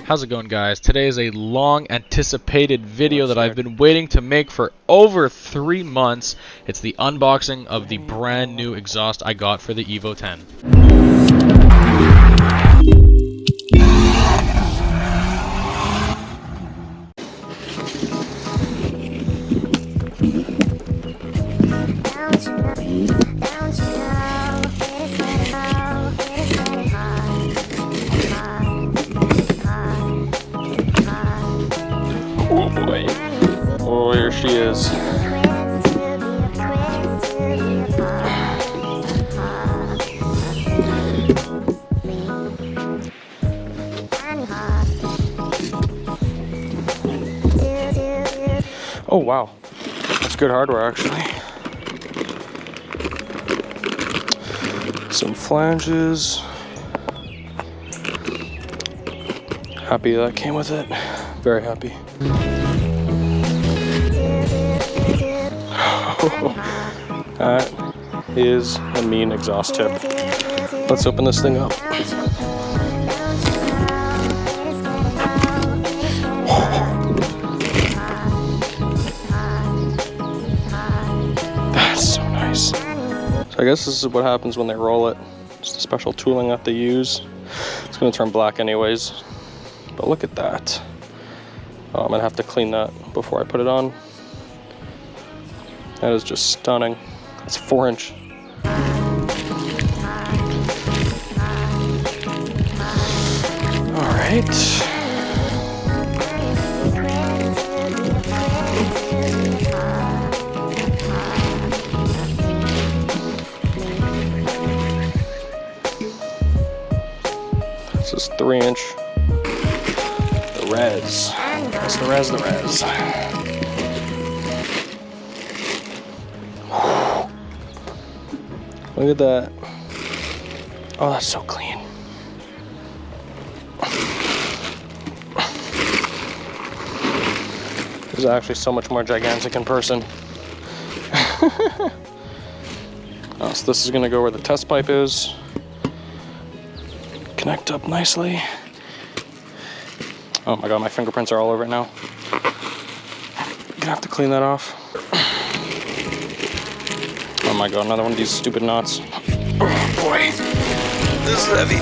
How's it going, guys? Today is a long anticipated video that I've been waiting to make for over 3 months. It's the unboxing of the brand new exhaust I got for the EVO 10. Oh boy. Oh, here she is. Oh wow. That's good hardware actually. Some flanges. Happy that came with it. Very happy. That is a mean exhaust tip. Let's open this thing up. That's so nice. So I guess this is what happens when they roll it. It's the special tooling that they use. It's going to turn black anyways. But look at that. Oh, I'm going to have to clean that before I put it on. That is just stunning. It's 4-inch. All right. This is 3-inch. The res. That's the res, the res. Look at that. Oh, that's so clean. This is actually so much more gigantic in person. Oh, so this is gonna go where the test pipe is. Connect up nicely. Oh my god, my fingerprints are all over it now. Gonna have to clean that off. Oh my god, another one of these stupid knots. Oh boy, this is heavy.